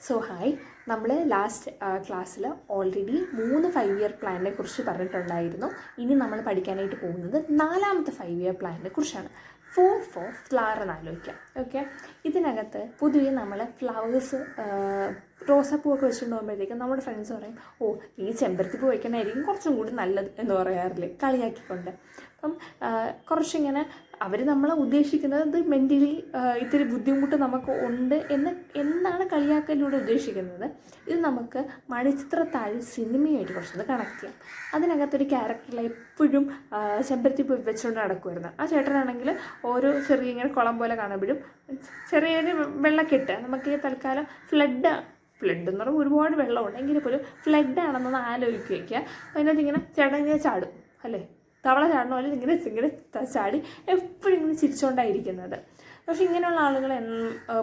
So hi, നമ്മൾ last ക്ലാസ്സിൽ already 3 5 year പ്ലാനിനെ കുറിച്ച് പറഞ്ഞിട്ടുണ്ടായിരുന്നു. ഇനി നമ്മൾ പഠിക്കാനായിട്ട് പോകുന്നത് 4ാമത്തെ 5 ഇയർ പ്ലാനിനെ കുറിച്ചാണ്. 4 for ഫ്ലവർ എന്ന് ആലോചിക്കാം. ഓക്കെ, ഇതിനകത്ത് പൊതുവെ നമ്മൾ ഫ്ലവേഴ്സ് റോസാപ്പൂവൊക്കെ വെച്ചിട്ട് പോകുമ്പോഴത്തേക്കും നമ്മുടെ ഫ്രണ്ട്സ് പറയും, ഓ ഈ ചെമ്പരത്തിപ്പൂ വയ്ക്കണമായിരിക്കും കുറച്ചും കൂടി നല്ലത് എന്ന് പറയാറില്ലേ, കളിയാക്കിക്കൊണ്ട്. അപ്പം കുറച്ചിങ്ങനെ അവർ നമ്മളെ ഉദ്ദേശിക്കുന്നത് ഇത് മെൻ്റലി ഇത്തിരി ബുദ്ധിമുട്ട് നമുക്ക് ഉണ്ട് എന്നാണ് കളിയാക്കലിലൂടെ ഉദ്ദേശിക്കുന്നത്. ഇത് നമുക്ക് മണിച്ചിത്രത്താഴ് സിനിമയായിട്ട് കുറച്ചൊന്ന് കണക്ട് ചെയ്യാം. അതിനകത്തൊരു ക്യാരക്ടറിൽ എപ്പോഴും ചെമ്പരത്തിപ്പൂ വെച്ചുകൊണ്ട് നടക്കുമായിരുന്നു. ആ ചേട്ടനാണെങ്കിൽ ഓരോ ചെറിയ ഇങ്ങനെ കുളം പോലെ കാണുമ്പോഴും ചെറിയൊരു വെള്ളക്കെട്ട്, നമുക്ക് ഈ തൽക്കാലം ഫ്ലഡ് എന്ന് പറഞ്ഞാൽ ഒരുപാട് വെള്ളമുണ്ട് എങ്കിൽ പോലും ഫ്ലഡാണെന്നൊന്ന് ആലോചിക്കുക. അപ്പോൾ അതിനകത്ത് ഇങ്ങനെ ചേട്ടൻ ഇങ്ങനെ ചാടും അല്ലേ, തവള ചാടണ പോലെ ഇങ്ങനെ ചാടി എപ്പോഴും ഇങ്ങനെ ചിരിച്ചുകൊണ്ടായിരിക്കുന്നത്. പക്ഷെ ഇങ്ങനെയുള്ള ആളുകൾ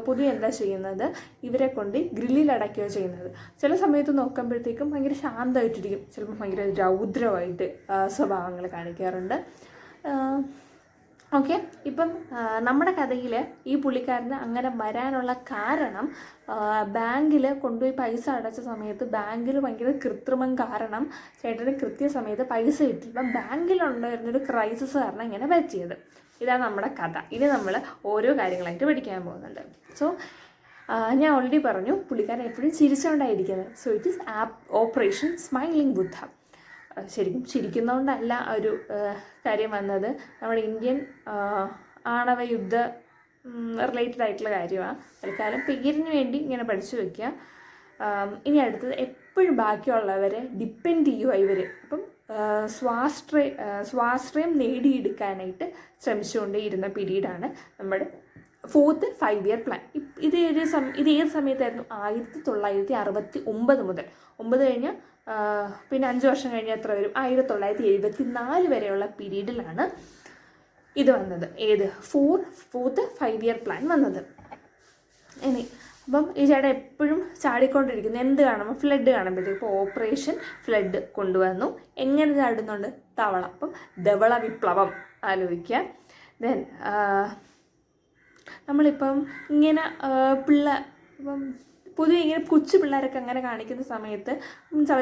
പൊതുവെ എന്താ ചെയ്യുന്നത്, ഇവരെ കൊണ്ട് ഗ്രില്ലിൽ അടയ്ക്കുകയോ ചെയ്യുന്നത്. ചില സമയത്ത് നോക്കുമ്പോഴത്തേക്കും ഭയങ്കര ശാന്തമായിട്ടിരിക്കും, ചിലപ്പോൾ ഭയങ്കര രൗദ്രമായിട്ട് സ്വഭാവങ്ങൾ കാണിക്കാറുണ്ട്. ഓക്കെ, ഇപ്പം നമ്മുടെ കഥയിൽ ഈ പുള്ളിക്കാരന് അങ്ങനെ വരാനുള്ള കാരണം ബാങ്കിൽ കൊണ്ടുപോയി പൈസ അടച്ച സമയത്ത് ബാങ്കിൽ ഭയങ്കര കൃത്രിമം കാരണം ചേട്ടന് കൃത്യസമയത്ത് പൈസ കിട്ടി. ഇപ്പം ബാങ്കിലുണ്ടായിരുന്നൊരു ക്രൈസിസ് കാരണം ഇങ്ങനെ പറ്റിയത്. ഇതാണ് നമ്മുടെ കഥ. ഇനി നമ്മൾ ഓരോ കാര്യങ്ങളായിട്ട് പഠിക്കാൻ പോകുന്നുണ്ട്. സോ ഞാൻ ഓൾറെഡി പറഞ്ഞു, പുള്ളിക്കാരൻ എപ്പോഴും ചിരിച്ചുകൊണ്ടായിരിക്കുന്നത്. So it is Operation Smiling Buddha. ശരിക്കും ചിരിക്കുന്നതുകൊണ്ടല്ല ഒരു കാര്യം വന്നത്, നമ്മുടെ ഇന്ത്യൻ ആണവ യുദ്ധ റിലേറ്റഡ് ആയിട്ടുള്ള കാര്യമാണ്. തൽക്കാലം പേരിന് വേണ്ടി ഇങ്ങനെ പഠിച്ചു വയ്ക്കുക. ഇനി അടുത്തത്, എപ്പോഴും ബാക്കിയുള്ളവരെ ഡിപ്പെൻഡ് ചെയ്യുക ഇവർ. അപ്പം സ്വാശ്രയം നേടിയെടുക്കാനായിട്ട് ശ്രമിച്ചുകൊണ്ടേയിരുന്ന പീരീഡാണ് നമ്മുടെ 4th 5 ഇയർ പ്ലാൻ. ഇത് ഏത് സമയത്തായിരുന്നു? 1969 മുതൽ. 9 കഴിഞ്ഞാൽ പിന്നെ 5 വർഷം കഴിഞ്ഞാൽ എത്ര വരും? 1974 വരെയുള്ള പീരീഡിലാണ് ഇത് വന്നത്. ഏത്? 4th 5 ഇയർ പ്ലാൻ വന്നത്. ഇനി അപ്പം ഈ ചേട്ടൻ എപ്പോഴും ചാടിക്കൊണ്ടിരിക്കുന്നു. എന്ത് കാണുമ്പോൾ ഫ്ലഡ് കാണുമ്പോഴത്തേക്കും ഇപ്പോൾ ഓപ്പറേഷൻ ഫ്ലഡ് കൊണ്ടുവന്നു. എങ്ങനെ ചാടുന്നുണ്ട്? തവള. അപ്പം ധവള വിപ്ലവം ആലോചിക്കുക. ദെൻ നമ്മളിപ്പം ഇങ്ങനെ ഇപ്പം പൊതുവെ ഇങ്ങനെ കൊച്ചു പിള്ളേരൊക്കെ അങ്ങനെ കാണിക്കുന്ന സമയത്ത്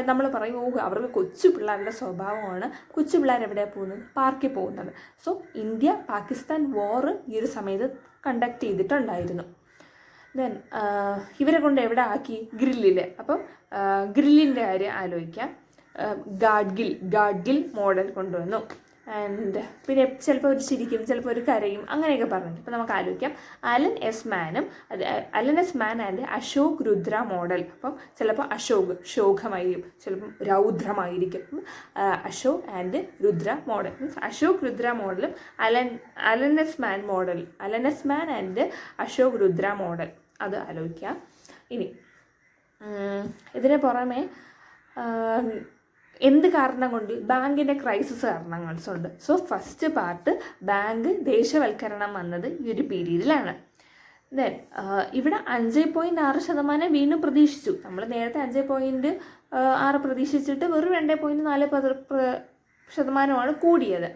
നമ്മൾ പറയും, ഓ അവർക്ക് കൊച്ചു പിള്ളേരുടെ സ്വഭാവമാണ്, കൊച്ചു പിള്ളേർ എവിടെയാണ് പോകുന്നത്? പാർക്കിൽ പോകുന്നത്. സോ ഇന്ത്യ പാകിസ്ഥാൻ വാർ ഈ ഒരു സമയത്ത് കണ്ടക്ട് ചെയ്തിട്ടുണ്ടായിരുന്നു. ദെൻ ഇവരെ കൊണ്ട് എവിടെ ആക്കി? ഗ്രില്ലിൽ. അപ്പം ഗ്രില്ലിൻ്റെ കാര്യം ആലോചിക്കാം. ഗാഡ്ഗിൽ മോഡൽ കൊണ്ടുവന്നു. ആൻഡ് പിന്നെ ചിലപ്പോൾ ഒരു ചിരിക്കും, ചിലപ്പോൾ ഒരു കരയും, അങ്ങനെയൊക്കെ പറഞ്ഞിട്ട്. അപ്പോൾ നമുക്ക് ആലോചിക്കാം, Alan S Manne and Ashok Rudra model. അപ്പം ചിലപ്പോൾ അശോക് ശോകമായിരിക്കും, ചിലപ്പം രൗദ്രമായിരിക്കും. Ashok and Rudra model means Ashok Rudra മോഡലും Alan S Manne and Ashok Rudra model, അത് ആലോചിക്കാം. ഇനി ഇതിന് പുറമെ എന്ത് കാരണം കൊണ്ട്? ബാങ്കിൻ്റെ ക്രൈസിസ് കാരണങ്ങളുണ്ട്. സോ ഫസ്റ്റ് പാർട്ട്, ബാങ്ക് ദേശവൽക്കരണം വന്നത് ഈ ഒരു പീരീഡിലാണ്. ദെൻ ഇവിടെ 5.6% വീണ്ടും പ്രതീക്ഷിച്ചു. നമ്മൾ നേരത്തെ 5.6 പ്രതീക്ഷിച്ചിട്ട് വെറും 2.4% കൂടിയത്.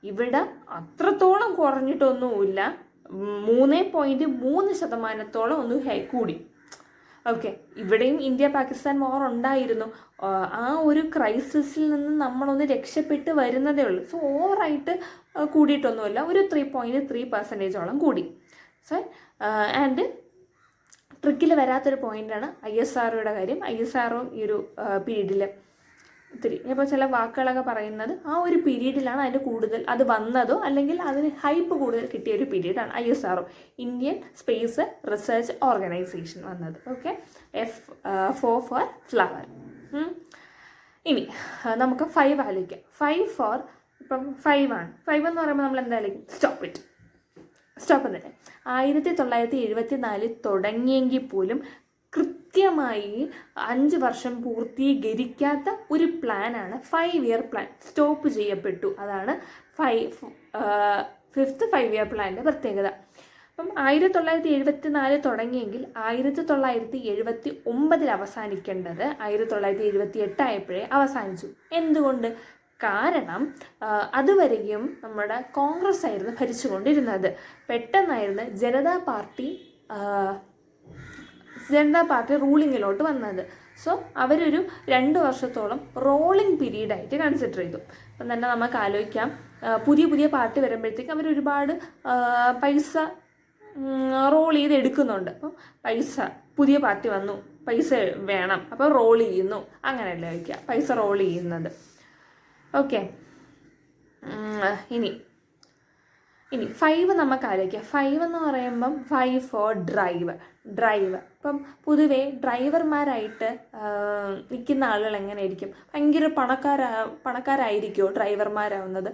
ഇവിടെ അത്രത്തോളം കുറഞ്ഞിട്ടൊന്നുമില്ല, 3.3% ഒന്ന് കൂടി. ഓക്കെ, ഇവിടെയും ഇന്ത്യ പാകിസ്ഥാൻ വാർ ഉണ്ടായിരുന്നു. ആ ഒരു ക്രൈസിസിൽ നിന്ന് നമ്മളൊന്ന് രക്ഷപ്പെട്ട് വരുന്നതേ ഉള്ളൂ. സോ ഓവറായിട്ട് കൂടിയിട്ടൊന്നുമില്ല, ഒരു 3.3% കൂടി. സോ ആൻഡ് ട്രിക്കിൽ വരാത്തൊരു പോയിൻ്റാണ് ISROയുടെ കാര്യം. ISRO ഈ ഒരു പീരീഡിൽ ഒത്തിരി ഇപ്പോൾ ചില വാക്കുകളൊക്കെ പറയുന്നത് ആ ഒരു പീരീഡിലാണ് അതിൻ്റെ കൂടുതൽ അത് വന്നതോ അല്ലെങ്കിൽ അതിന് ഹൈപ്പ് കൂടുതൽ കിട്ടിയ ഒരു പീരീഡാണ് ISRO, Indian Space Research Organisation വന്നത്. Okay, F4 for flower. ഇനി നമുക്ക് 5 ആലോചിക്കാം. 5 for ഇപ്പം 5 ആണ്. 5 എന്ന് പറയുമ്പോൾ നമ്മൾ എന്തായാലും സ്റ്റോപ്പ് തന്നെ. 1974 തുടങ്ങിയെങ്കിൽ പോലും കൃത്യമായി 5 വർഷം പൂർത്തീകരിക്കാത്ത ഒരു പ്ലാനാണ് 5 ഇയർ പ്ലാൻ. സ്റ്റോപ്പ് ചെയ്യപ്പെട്ടു. അതാണ് 5th 5 ഇയർ പ്ലാനിൻ്റെ പ്രത്യേകത. അപ്പം 1974 തുടങ്ങിയെങ്കിൽ 1979 അവസാനിക്കേണ്ടത് 1978 ആയപ്പോഴേ അവസാനിച്ചു. എന്തുകൊണ്ട്? കാരണം അതുവരെയും നമ്മുടെ കോൺഗ്രസ് ആയിരുന്നു ഭരിച്ചുകൊണ്ടിരുന്നത്. പെട്ടെന്നായിരുന്നു ജനതാ പാർട്ടി ജനതാ പാർട്ടി റൂളിങ്ങിലോട്ട് വന്നത്. സോ അവരൊരു 2 വർഷത്തോളം റോളിംഗ് പീരീഡായിട്ട് കൺസിഡർ ചെയ്തു. അപ്പം തന്നെ നമുക്ക് ആലോചിക്കാം, പുതിയ പുതിയ പാർട്ടി വരുമ്പോഴത്തേക്കും അവരൊരുപാട് പൈസ റോൾ ചെയ്ത് എടുക്കുന്നുണ്ട്. അപ്പം പൈസ, പുതിയ പാർട്ടി വന്നു, പൈസ വേണം, അപ്പോൾ റോൾ ചെയ്യുന്നു, അങ്ങനെയല്ലേ വയ്ക്കുക, പൈസ റോൾ ചെയ്യുന്നത്. ഓക്കെ, ഇനി 5 നമുക്ക് ആലോചിക്കാം. 5 എന്ന് പറയുമ്പം 5 ഫോർ ഡ്രൈവ്. ഇപ്പം പൊതുവേ ഡ്രൈവർമാരായിട്ട് നിൽക്കുന്ന ആളുകൾ എങ്ങനെയായിരിക്കും? ഭയങ്കര പണക്കാരായിരിക്കുമോ ഡ്രൈവർമാരാവുന്നത്?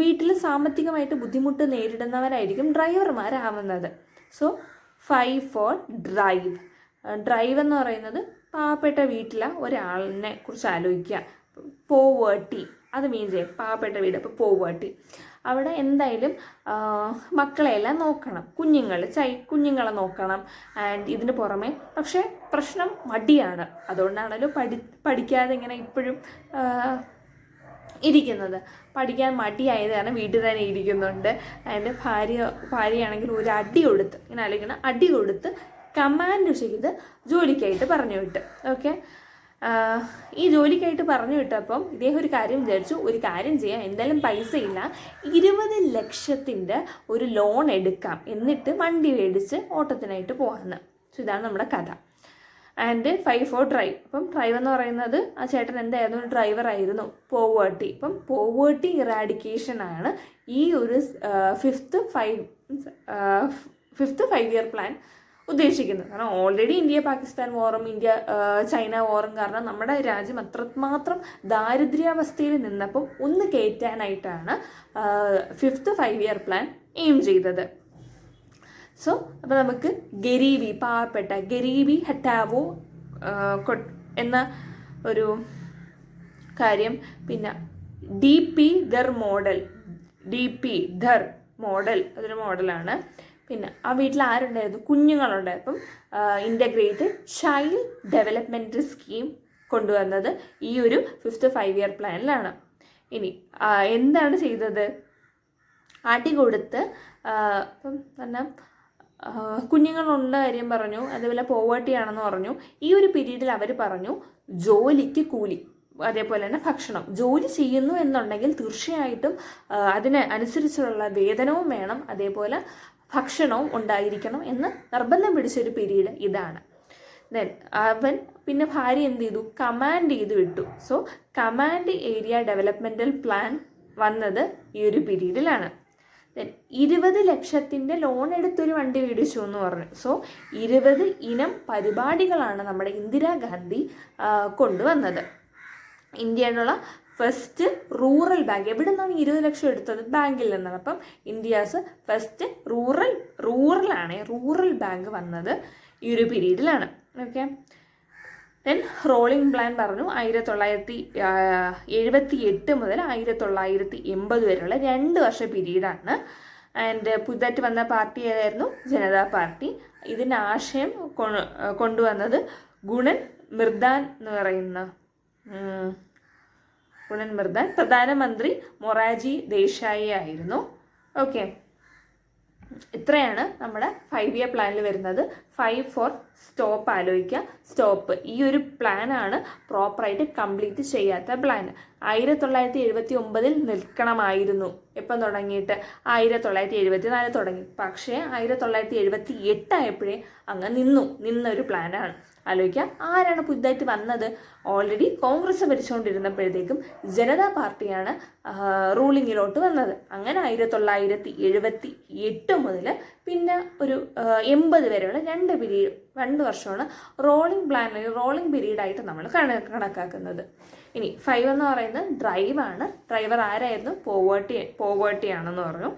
വീട്ടിൽ സാമ്പത്തികമായിട്ട് ബുദ്ധിമുട്ട് നേരിടുന്നവരായിരിക്കും ഡ്രൈവർമാരാവുന്നത്. So 5 four drive. എന്ന് പറയുന്നത് പാവപ്പെട്ട വീട്ടിലെ ഒരാളിനെ കുറിച്ച് ആലോചിക്കുക. പോവേർട്ടി, അത് മീൻ ചെയ്യും പാവപ്പെട്ട വീട്. അപ്പോൾ പോവേർട്ടി, അവിടെ എന്തായാലും മക്കളെയെല്ലാം നോക്കണം, കുഞ്ഞുങ്ങളെ നോക്കണം. ആൻഡ് ഇതിന് പുറമെ പക്ഷേ പ്രശ്നം മടിയാണ്. അതുകൊണ്ടാണല്ലോ പഠിക്കാതെ ഇങ്ങനെ ഇപ്പോഴും ഇരിക്കുന്നത്. പഠിക്കാൻ മടിയായത് കാരണം വീട്ടിൽ തന്നെ ഇരിക്കുന്നുണ്ട്. ആൻഡ് ഭാര്യയാണെങ്കിൽ ഒരു അടി കൊടുത്ത്, ഇങ്ങനെ ആലോചിക്കണം, അടി കൊടുത്ത് കമാൻഡ് ചെയ്ത് ജോലിക്കായിട്ട് പറഞ്ഞു വിട്ട്. ഓക്കെ, ഈ ജോലിക്കായിട്ട് പറഞ്ഞു വിട്ടപ്പം ഇദ്ദേഹം ഒരു കാര്യം വിചാരിച്ചു, ഒരു കാര്യം ചെയ്യാം, എന്തായാലും പൈസ ഇല്ല, 20 ലക്ഷത്തിൻ്റെ ഒരു ലോൺ എടുക്കാം, എന്നിട്ട് വണ്ടി മേടിച്ച് ഓട്ടത്തിനായിട്ട് പോകാമെന്ന്. സോ ഇതാണ് നമ്മുടെ കഥ. And 5 four drive. അപ്പം ഡ്രൈവ് എന്ന് പറയുന്നത് ആ ചേട്ടൻ എന്തായിരുന്നു? ഒരു ഡ്രൈവറായിരുന്നു. പോവേർട്ടി. ഇപ്പം പോവേർട്ടി ഇറാഡിക്കേഷനാണ് ഈ ഒരു ഫിഫ്ത്ത് ഫൈവ് ഇയർ പ്ലാൻ ഉദ്ദേശിക്കുന്നത്. കാരണം ഓൾറെഡി ഇന്ത്യ പാകിസ്ഥാൻ വാറും ചൈന വാറും കാരണം നമ്മുടെ രാജ്യം അത്രമാത്രം ദാരിദ്ര്യാവസ്ഥയിൽ നിന്നപ്പം ഒന്ന് കയറ്റാനായിട്ടാണ് ഫിഫ്ത്ത് 5 ഇയർ പ്ലാൻ എയിം ചെയ്തത്. സോ അപ്പോൾ നമുക്ക് പാവപ്പെട്ട ഗരീബി ഹട്ടാവോ എന്ന ഒരു കാര്യം, പിന്നെ DP ധർ മോഡൽ, അതൊരു മോഡലാണ്. പിന്നെ ആ വീട്ടിൽ ആരുണ്ടായിരുന്നു? കുഞ്ഞുങ്ങളുണ്ടായിരുന്നു. ഇൻ്റഗ്രേറ്റഡ് ചൈൽഡ് ഡെവലപ്മെൻറ്റ് സ്കീം കൊണ്ടുവന്നത് ഈ ഒരു ഫിഫ്ത്ത് 5 ഇയർ പ്ലാനിലാണ്. ഇനി എന്താണ് ചെയ്തത്? അടി കൊടുത്ത് ഇപ്പം തന്നെ കുഞ്ഞുങ്ങളുണ്ട കാര്യം പറഞ്ഞു, അതുപോലെ പോവേർട്ടി ആണെന്ന് പറഞ്ഞു. ഈ ഒരു പീരീഡിൽ അവർ പറഞ്ഞു ജോലിക്ക് കൂലി, അതേപോലെ തന്നെ ഭക്ഷണം. ജോലി ചെയ്യുന്നു എന്നുണ്ടെങ്കിൽ തീർച്ചയായിട്ടും അതിന് അനുസരിച്ചുള്ള വേതനവും വേണം, അതേപോലെ ഭക്ഷണവും ഉണ്ടായിരിക്കണം എന്ന് നിർബന്ധം പിടിച്ചൊരു പീരീഡ് ഇതാണ്. ദെൻ അവൻ പിന്നെ ഭാര്യ എന്ത് ചെയ്തു? കമാൻഡ് ചെയ്ത് വിട്ടു. So command area developmental plan വന്നത് ഈ ഒരു പീരീഡിലാണ്. ദെൻ 20 ലക്ഷത്തിൻ്റെ ലോൺ എടുത്തൊരു വണ്ടി മേടിച്ചു എന്ന് പറഞ്ഞു. സോ 20 ഇനം പരിപാടികളാണ് നമ്മുടെ ഇന്ദിരാഗാന്ധി കൊണ്ടുവന്നത്. ഇന്ത്യയിലുള്ള ഫസ്റ്റ് റൂറൽ ബാങ്ക്. എവിടെ നിന്നാണ് 20 ലക്ഷം എടുത്തത്? ബാങ്കിൽ നിന്നാണ്. അപ്പം ഇന്ത്യാസ് ഫസ്റ്റ് റൂറൽ ബാങ്ക് വന്നത് ഈ ഒരു പീരീഡിലാണ്. ഓക്കെ, ദെൻ റോളിംഗ് പ്ലാൻ പറഞ്ഞു 1978 മുതൽ 1980 വരെയുള്ള 2 വർഷ പീരീഡാണ്. ആൻഡ് പുതുതായിട്ട് വന്ന പാർട്ടി ഏതായിരുന്നു? ജനതാ പാർട്ടി. ഇതിൻ്റെ ആശയം കൊണ്ടുവന്നത് ഗുണൻ മിർദാൻ എന്ന് പറയുന്ന പ്രധാനമന്ത്രി മൊറാർജി ദേശായി ആയിരുന്നു. ഓക്കെ, ഇത്രയാണ് നമ്മുടെ 5 ഇയർ പ്ലാനിൽ വരുന്നത്. 5 ഫോർ സ്റ്റോപ്പ് ആലോചിക്കുക. സ്റ്റോപ്പ്, ഈ ഒരു പ്ലാനാണ് പ്രോപ്പറായിട്ട് കംപ്ലീറ്റ് ചെയ്യാത്ത പ്ലാൻ. 1979 നിൽക്കണമായിരുന്നു. എപ്പം തുടങ്ങിയിട്ട്? 1974 തുടങ്ങി. പക്ഷേ 1978 ആയപ്പോഴേ അങ്ങ് നിന്നൊരു പ്ലാനാണ്. ആലോചിക്കുക, ആരാണ് പുതുതായിട്ട് വന്നത്? ഓൾറെഡി കോൺഗ്രസ് ഭരിച്ചുകൊണ്ടിരുന്നപ്പോഴത്തേക്കും ജനതാ പാർട്ടിയാണ് റൂളിങ്ങിലോട്ട് വന്നത്. അങ്ങനെ 1978 മുതൽ പിന്നെ ഒരു 80 വരെയുള്ള 2 വർഷമാണ് റോളിംഗ് പീരീഡായിട്ട് നമ്മൾ കണക്കാക്കുന്നത്. ഇനി 5 എന്ന് പറയുന്നത് ഡ്രൈവാണ്. ഡ്രൈവർ ആരായിരുന്നു? പോവേർട്ടി ആണെന്ന് പറഞ്ഞു.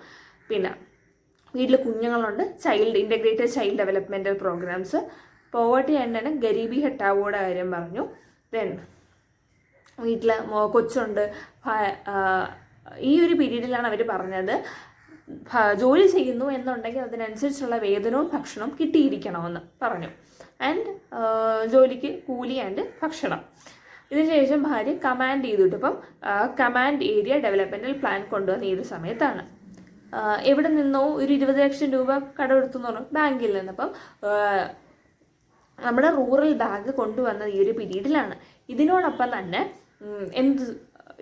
പിന്നെ വീട്ടിൽ കുഞ്ഞുങ്ങളുണ്ട്, integrated child developmental programmes. Poverty ആയിട്ട് തന്നെ ഗരീബി ഹട്ടാവോയുടെ കാര്യം പറഞ്ഞു. ദെൻ വീട്ടിൽ കൊച്ചുണ്ട്. ഈ ഒരു പീരീഡിലാണ് അവർ പറഞ്ഞത് ജോലി ചെയ്യുന്നു എന്നുണ്ടെങ്കിൽ അതിനനുസരിച്ചുള്ള വേതനവും ഭക്ഷണവും കിട്ടിയിരിക്കണമെന്ന് പറഞ്ഞു. ആൻഡ് ജോലിക്ക് കൂലി ആൻഡ് ഭക്ഷണം. ഇതിനുശേഷം ഭാര്യ കമാൻഡ് ചെയ്തിട്ട് ഇപ്പം കമാൻഡ് ഏരിയ ഡെവലപ്മെൻറ്റൽ പ്ലാൻ കൊണ്ടുവന്ന ഈ ഒരു സമയത്താണ്. എവിടെ നിന്നോ ഒരു 20 ലക്ഷം രൂപ കടമെടുത്തു എന്ന് പറഞ്ഞു, ബാങ്കിൽ നിന്ന്. അപ്പം നമ്മുടെ റൂറൽ ബാങ്ക് കൊണ്ടുവന്നത് ഈ ഒരു പീരീഡിലാണ്. ഇതിനോടൊപ്പം തന്നെ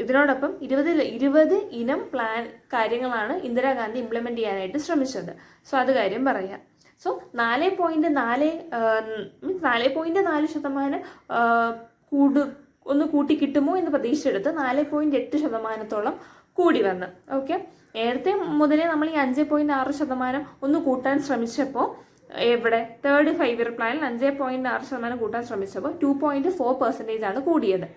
ഇതിനോടൊപ്പം 20 ഇനം കാര്യങ്ങളാണ് ഇന്ദിരാഗാന്ധി ഇംപ്ലിമെൻ്റ് ചെയ്യാനായിട്ട് ശ്രമിച്ചത്. സോ അത് കാര്യം പറയാം. സോ 4.4% ഒന്ന് കൂട്ടി കിട്ടുമോ എന്ന് പ്രതീക്ഷിച്ചെടുത്ത് 4.8% കൂടി വന്ന്. ഓക്കെ, നേരത്തെ മുതലേ നമ്മൾ ഈ 5.6% ഒന്ന് കൂട്ടാൻ ശ്രമിച്ചപ്പോൾ ഇവിടെ തേർഡ് 5 ഇയർ പ്ലാനിൽ 5.6% കൂട്ടാൻ ശ്രമിച്ചപ്പോൾ 2.4% ആണ് കൂടിയത്.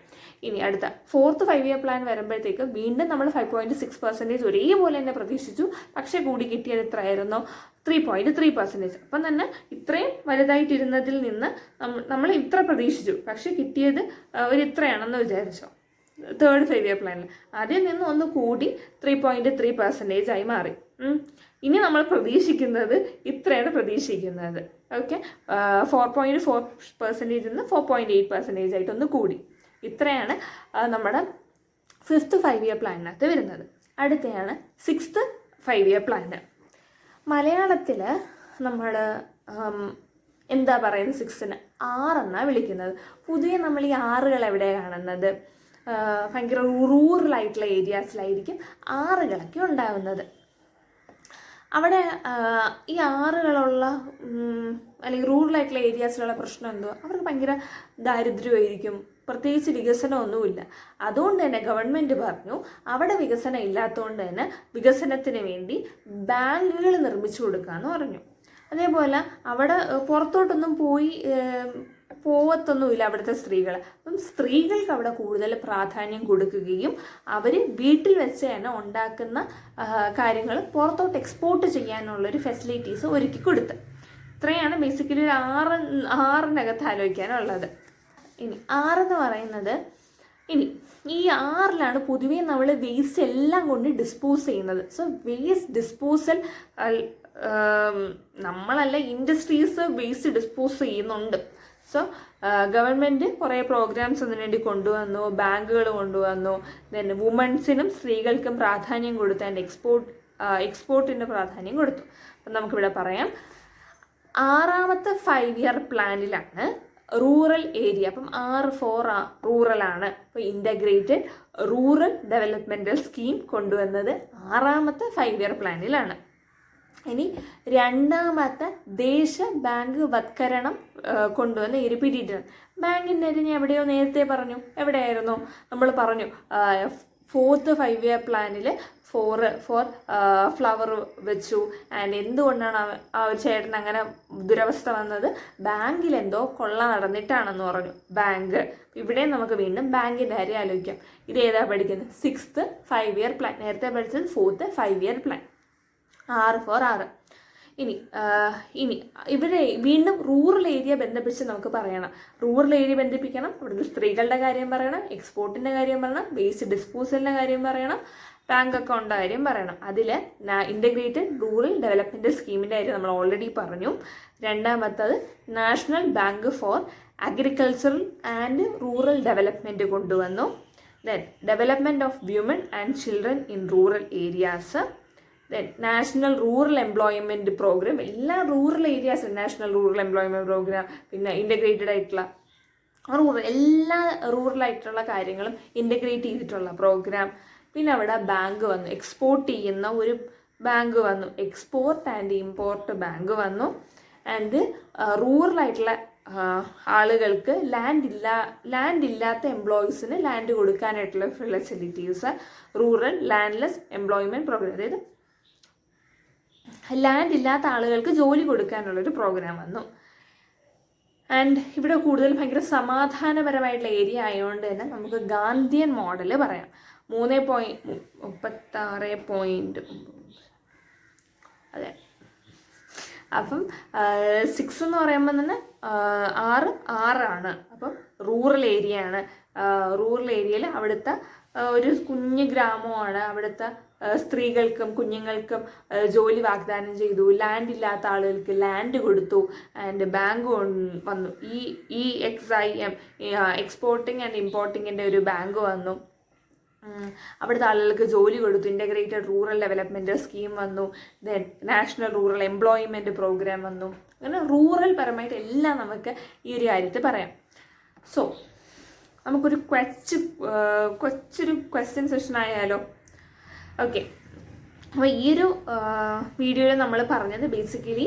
ഇനി അടുത്ത ഫോർത്ത് 5 ഇയർ പ്ലാൻ വരുമ്പോഴത്തേക്ക് വീണ്ടും നമ്മൾ 5.6% ഒരേപോലെ തന്നെ പ്രതീക്ഷിച്ചു. പക്ഷേ കൂടി കിട്ടിയത് എത്രയായിരുന്നു? 3.3%. അപ്പം തന്നെ ഇത്രയും വലുതായിട്ടിരുന്നതിൽ നിന്ന് നമ്മൾ ഇത്ര പ്രതീക്ഷിച്ചു, പക്ഷെ കിട്ടിയത് ഇത്രയാണെന്ന് വിചാരിച്ചോ തേർഡ് 5 ഇയർ പ്ലാനിൽ. അതിൽ നിന്ന് ഒന്ന് കൂടി 3.3% ആയി മാറി. ഇനി നമ്മൾ പ്രതീക്ഷിക്കുന്നത് ഇത്രയാണ് പ്രതീക്ഷിക്കുന്നത്. ഓക്കെ, 4.4% നിന്ന് 4.8% ആയിട്ടൊന്ന് കൂടി. ഇത്രയാണ് നമ്മുടെ 5th 5 ഇയർ പ്ലാനിനകത്ത് വരുന്നത്. അടുത്തയാണ് 6th 5 ഇയർ പ്ലാന്. മലയാളത്തിൽ നമ്മൾ എന്താ പറയുന്നത്? 6ന് 6 എന്നാണ് വിളിക്കുന്നത്. പൊതുവെ നമ്മൾ ഈ 6കൾ എവിടെയാണ് കാണുന്നത്? ഭയങ്കര റൂറലായിട്ടുള്ള ഏരിയാസിലായിരിക്കും 6കളൊക്കെ ഉണ്ടാകുന്നത്. അവിടെ ഈ 6കളുള്ള അല്ലെങ്കിൽ റൂറലായിട്ടുള്ള ഏരിയാസിലുള്ള പ്രശ്നം എന്തോ, അവർക്ക് ഭയങ്കര ദാരിദ്ര്യമായിരിക്കും, പ്രത്യേകിച്ച് വികസനമൊന്നുമില്ല. അതുകൊണ്ട് തന്നെ ഗവൺമെൻറ് പറഞ്ഞു അവിടെ വികസനം ഇല്ലാത്തതുകൊണ്ട് തന്നെ വികസനത്തിന് വേണ്ടി ബാങ്കുകൾ നിർമ്മിച്ചു കൊടുക്കാമെന്ന് പറഞ്ഞു. അതേപോലെ അവിടെ പുറത്തോട്ടൊന്നും പോവത്തൊന്നുമില്ല അവിടുത്തെ സ്ത്രീകൾ. അപ്പം സ്ത്രീകൾക്ക് അവിടെ കൂടുതൽ പ്രാധാന്യം കൊടുക്കുകയും അവർ വീട്ടിൽ വെച്ച് തന്നെ ഉണ്ടാക്കുന്ന കാര്യങ്ങൾ പുറത്തോട്ട് എക്സ്പോർട്ട് ചെയ്യാനുള്ളൊരു ഫെസിലിറ്റീസ് ഒരുക്കി കൊടുത്ത്. ഇത്രയാണ് ബേസിക്കലി ഒരു 6-നകത്ത് ആലോചിക്കാനുള്ളത്. ഇനി 6 എന്ന് പറയുന്നത്, ഇനി ഈ 6ലാണ് പൊതുവേ നമ്മൾ വേസ്റ്റ് എല്ലാം കൊണ്ട് ഡിസ്പോസ് ചെയ്യുന്നത്. സോ വേസ്റ്റ് ഡിസ്പോസൽ നമ്മളല്ല, ഇൻഡസ്ട്രീസ് വേസ്റ്റ് ഡിസ്പോസ് ചെയ്യുന്നുണ്ട്. സോ ഗവൺമെൻറ് കുറേ പ്രോഗ്രാംസ് അതിനു വേണ്ടി കൊണ്ടുവന്നു, ബാങ്കുകൾ കൊണ്ടുവന്നു, ദെൻ വുമൻസിനും സ്ത്രീകൾക്കും പ്രാധാന്യം കൊടുത്ത് ആൻഡ് എക്സ്പോർട്ടിൻ്റെ പ്രാധാന്യം കൊടുത്തു. അപ്പം നമുക്കിവിടെ പറയാം 6ാമത്തെ 5 ഇയർ പ്ലാനിലാണ് റൂറൽ ഏരിയ. അപ്പം 6 റൂറലാണ്. അപ്പോൾ ഇൻ്റഗ്രേറ്റഡ് റൂറൽ ഡെവലപ്മെൻറ്റൽ സ്കീം കൊണ്ടുവന്നത് 6ാമത്തെ 5 ഇയർ പ്ലാനിലാണ്. ഇനി 2ാമത്തെ ദേശ ബാങ്ക് വത്കരണം കൊണ്ടുവന്ന ഒരു പീരീഡാണ്. ബാങ്കിൻ്റെ ഞാൻ എവിടെയോ നേരത്തെ പറഞ്ഞു. എവിടെയായിരുന്നു? നമ്മൾ പറഞ്ഞു 4th 5 ഇയർ പ്ലാനിൽ ഫോർ ഫ്ലവർ വെച്ചു. ആൻഡ് എന്തുകൊണ്ടാണ് ആ ചേട്ടൻ അങ്ങനെ ദുരവസ്ഥ വന്നത്? ബാങ്കിലെന്തോ കൊള്ള നടന്നിട്ടാണെന്ന് പറഞ്ഞു. ബാങ്ക്. ഇവിടെ നമുക്ക് വീണ്ടും ബാങ്കിൻ്റെ കാര്യം ആലോചിക്കാം. ഇത് ഏതാ പഠിക്കുന്നത്? 6th 5 year plan. നേരത്തെ പഠിച്ചത് 4th 5 ഇയർ പ്ലാൻ. 6. ഇനി ഇവിടെ വീണ്ടും റൂറൽ ഏരിയ ബന്ധിപ്പിച്ച് നമുക്ക് പറയണം. റൂറൽ ഏരിയ ബന്ധിപ്പിക്കണം, ഇവിടുത്തെ സ്ത്രീകളുടെ കാര്യം പറയണം, എക്സ്പോർട്ടിൻ്റെ കാര്യം പറയണം, വേസ്റ്റ് ഡിസ്പോസലിൻ്റെ കാര്യം പറയണം, ബാങ്ക് അക്കൗണ്ടിൻ്റെ കാര്യം പറയണം. അതിൽ ഇൻ്റഗ്രേറ്റഡ് റൂറൽ ഡെവലപ്മെൻറ്റ് സ്കീമിൻ്റെ കാര്യം നമ്മൾ ഓൾറെഡി പറഞ്ഞു. 2ാമത്തത് national bank for agricultural and rural development കൊണ്ടുവന്നു. Then development of women and children in rural areas. Then national rural employment programme. എല്ലാ റൂറൽ ഏരിയാസും നാഷണൽ റൂറൽ എംപ്ലോയ്മെൻറ്റ് പ്രോഗ്രാം, പിന്നെ ഇൻ്റഗ്രേറ്റഡ് ആയിട്ടുള്ള എല്ലാ റൂറലായിട്ടുള്ള കാര്യങ്ങളും ഇൻ്റഗ്രേറ്റ് ചെയ്തിട്ടുള്ള പ്രോഗ്രാം. പിന്നെ അവിടെ ബാങ്ക് വന്നു, എക്സ്പോർട്ട് ചെയ്യുന്ന ഒരു ബാങ്ക് വന്നു, എക്സ്പോർട്ട് ആൻഡ് ഇമ്പോർട്ട് ബാങ്ക് വന്നു. ആൻഡ് റൂറലായിട്ടുള്ള ആളുകൾക്ക് ലാൻഡ് ഇല്ലാത്ത എംപ്ലോയീസിന് ലാൻഡ് കൊടുക്കാനായിട്ടുള്ള facilities, rural landless employment programme. അതായത് ലാൻഡ് ഇല്ലാത്ത ആളുകൾക്ക് ജോലി കൊടുക്കാനുള്ളൊരു പ്രോഗ്രാം വന്നു. ആൻഡ് ഇവിടെ കൂടുതൽ ഭയങ്കര സമാധാനപരമായിട്ടുള്ള ഏരിയ ആയതുകൊണ്ട് തന്നെ നമുക്ക് ഗാന്ധിയൻ മോഡൽ പറയാം. 3.36. അതെ. അപ്പം 6 എന്ന് പറയുമ്പോൾ തന്നെ 6 അപ്പം റൂറൽ ഏരിയ ആണ്. റൂറൽ ഏരിയയിൽ അവിടുത്തെ ഒരു കുഞ്ഞു ഗ്രാമമാണ്. അവിടുത്തെ സ്ത്രീകൾക്കും കുഞ്ഞുങ്ങൾക്കും ജോലി വാഗ്ദാനം ചെയ്തു, ലാൻഡ് ഇല്ലാത്ത ആളുകൾക്ക് ലാൻഡ് കൊടുത്തു. ആൻഡ് ബാങ്ക് വന്നു. ഈ XIM എക്സ്പോർട്ടിങ് ആൻഡ് ഇമ്പോർട്ടിങ്ങിൻ്റെ ഒരു ബാങ്ക് വന്നു. അവിടുത്തെ ആളുകൾക്ക് ജോലി കൊടുത്തു. ഇൻ്റഗ്രേറ്റഡ് റൂറൽ ഡെവലപ്മെൻറ്റ് സ്കീം വന്നു. Then national rural employment programme വന്നു. അങ്ങനെ റൂറൽ പരമായിട്ട് എല്ലാം നമുക്ക് ഈ ഒരു കാര്യത്തിൽ പറയാം. സോ നമുക്കൊരു കൊച്ചൊരു ക്വസ്റ്റ്യൻ സെഷൻ ആയാലോ? ഓക്കെ, അപ്പോൾ ഈ ഒരു വീഡിയോയിൽ നമ്മൾ പറഞ്ഞത് ബേസിക്കലി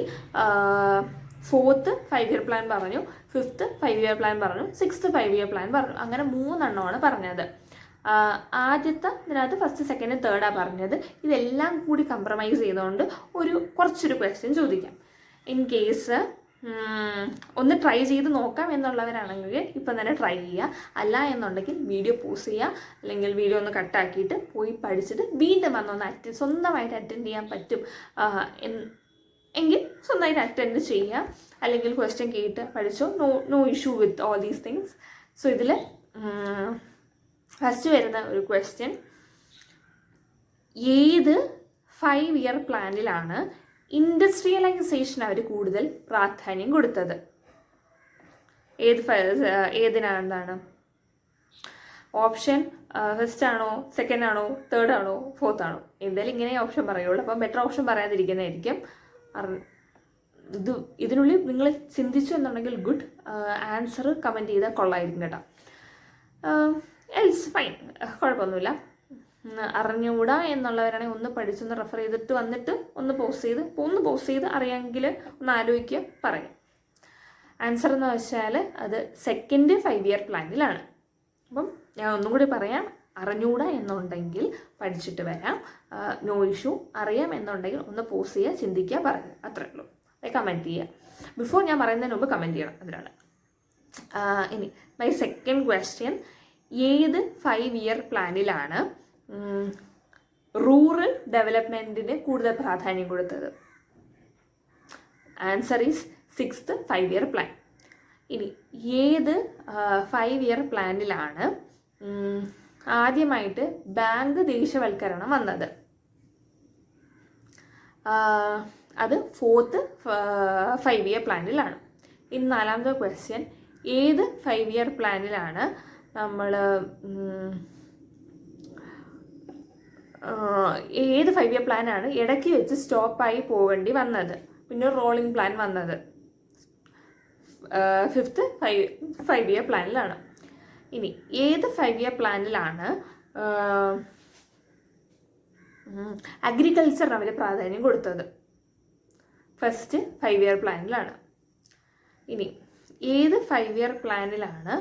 4th 5 year പ്ലാൻ പറഞ്ഞു, 5th 5 year പ്ലാൻ പറഞ്ഞു, 6th 5 year പ്ലാൻ പറഞ്ഞു. അങ്ങനെ 3 എണ്ണമാണ് പറഞ്ഞത്. ആദ്യത്തെ ഇതിനകത്ത് ഫസ്റ്റ് സെക്കൻഡ് തേർഡാണ് പറഞ്ഞത്. ഇതെല്ലാം കൂടി കംപ്രമൈസ് ചെയ്തുകൊണ്ട് കുറച്ചൊരു ക്വസ്റ്റ്യൻ ചോദിക്കാം. ഇൻ കേസ് ഒന്ന് ട്രൈ ചെയ്ത് നോക്കാം എന്നുള്ളവരാണെങ്കിൽ ഇപ്പം തന്നെ ട്രൈ ചെയ്യുക. അല്ല എന്നുണ്ടെങ്കിൽ വീഡിയോ പോസ് ചെയ്യുക, അല്ലെങ്കിൽ വീഡിയോ ഒന്ന് കട്ടാക്കിയിട്ട് പോയി പഠിച്ചിട്ട് വീണ്ടും വന്നൊന്ന് സ്വന്തമായിട്ട് അറ്റൻഡ് ചെയ്യാൻ പറ്റും എങ്കിൽ സ്വന്തമായിട്ട് അറ്റൻഡ് ചെയ്യുക. അല്ലെങ്കിൽ ക്വസ്റ്റ്യൻ കേട്ട് പഠിച്ചോ, no issue with all these things. So ഇതിൽ ഫസ്റ്റ് വരുന്ന ഒരു ക്വസ്റ്റ്യൻ, ഏത് 5 year പ്ലാനിലാണ് ഇൻഡസ്ട്രിയലൈസേഷൻ അവർ കൂടുതൽ പ്രാധാന്യം കൊടുത്തത്? ഏതിനാണ്? ഓപ്ഷൻ ഫസ്റ്റ് ആണോ, സെക്കൻഡ് ആണോ, തേർഡ് ആണോ, ഫോർത്ത് ആണോ? എന്തായാലും ഇങ്ങനെ ഓപ്ഷൻ പറയുള്ളൂ. അപ്പം ബെറ്റർ ഓപ്ഷൻ പറയാതിരിക്കുന്നതായിരിക്കും. ഇതിനുള്ളിൽ നിങ്ങൾ ചിന്തിച്ചു എന്നുണ്ടെങ്കിൽ ഗുഡ്, ആൻസർ കമൻറ്റ് ചെയ്താൽ കൊള്ളായിരിക്കും കേട്ടോ. എൽസ് ഫൈൻ, കുഴപ്പമൊന്നുമില്ല. അറിഞ്ഞുകൂടാ എന്നുള്ളവരാണെങ്കിൽ ഒന്ന് പഠിച്ചൊന്ന് റെഫർ ചെയ്തിട്ട് വന്നിട്ട് ഒന്ന് പോസ് ചെയ്ത് അറിയാമെങ്കിൽ ഒന്ന് ആലോചിക്കുക, പറയാം. ആൻസർ എന്ന് വെച്ചാൽ അത് സെക്കൻഡ് 5 year പ്ലാനിലാണ്. അപ്പം ഞാൻ ഒന്നും കൂടി പറയാം, അറിഞ്ഞുകൂടാ എന്നുണ്ടെങ്കിൽ പഠിച്ചിട്ട് വരാം, നോ ഇഷ്യൂ. അറിയാം എന്നുണ്ടെങ്കിൽ ഒന്ന് പോസ് ചെയ്യുക, ചിന്തിക്കുക, പറയുക, അത്രേ ഉള്ളൂ. കമൻറ്റ് ചെയ്യുക. ബിഫോർ ഞാൻ പറയുന്നതിന് മുമ്പ് കമൻറ്റ് ചെയ്യണം, അതിനാണ്. ഇനി മൈ സെക്കൻഡ് ക്വസ്റ്റ്യൻ, ഏത് 5 year പ്ലാനിലാണ് റൂറൽ ഡെവലപ്മെൻറ്റിന് കൂടുതൽ പ്രാധാന്യം കൊടുത്തത്? Answer is 6th 5 year plan. ഇനി ഏത് 5 year പ്ലാനിലാണ് ആദ്യമായിട്ട് ബാങ്ക് ദേശവൽക്കരണം വന്നത്? അത് 4th 5 year പ്ലാനിലാണ്. ഇനി നാലാമത്തെ ക്വസ്റ്റ്യൻ, ഏത് 5 year പ്ലാനിലാണ് നമ്മൾ ഏത് 5 year പ്ലാനാണ് ഇടയ്ക്ക് വെച്ച് സ്റ്റോപ്പായി പോകേണ്ടി വന്നത്, പിന്നെ റോളിംഗ് പ്ലാൻ വന്നത്? 5th 5 year പ്ലാനിലാണ്. ഇനി ഏത് 5 year പ്ലാനിലാണ് അഗ്രികൾച്ചറിന് അവർ പ്രാധാന്യം കൊടുത്തത്? First 5 year പ്ലാനിലാണ്. ഇനി ഏത് 5 year പ്ലാനിലാണ്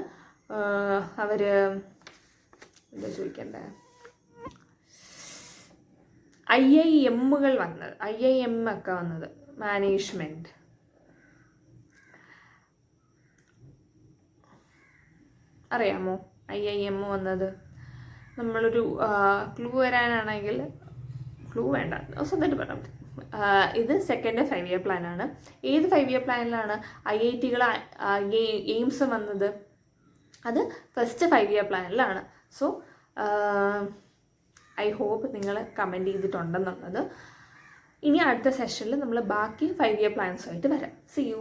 അവർ എന്താ ചോദിക്കണ്ടേ, IIMകൾ വന്നത്, IIM ഒക്കെ വന്നത്, മാനേജ്മെൻറ്റ്? അറിയാമോ IIM വന്നത്? നമ്മളൊരു ക്ലൂ വരാനാണെങ്കിൽ, ക്ലൂ വേണ്ട, സ്വന്തമായിട്ട് പറയാം. ഇത് സെക്കൻഡ് 5 year പ്ലാനാണ്. ഏത് 5 year പ്ലാനിലാണ് IITകൾ എയിംസ് വന്നത്? അത് ഫസ്റ്റ് 5 year പ്ലാനിലാണ്. സോ ഐ ഹോപ്പ് നിങ്ങൾ കമൻറ്റ് ചെയ്തിട്ടുണ്ടെന്നുള്ളത്. ഇനി അടുത്ത സെഷനിൽ നമ്മൾ ബാക്കി 5 year പ്ലാൻസുമായിട്ട് വരാം. See U.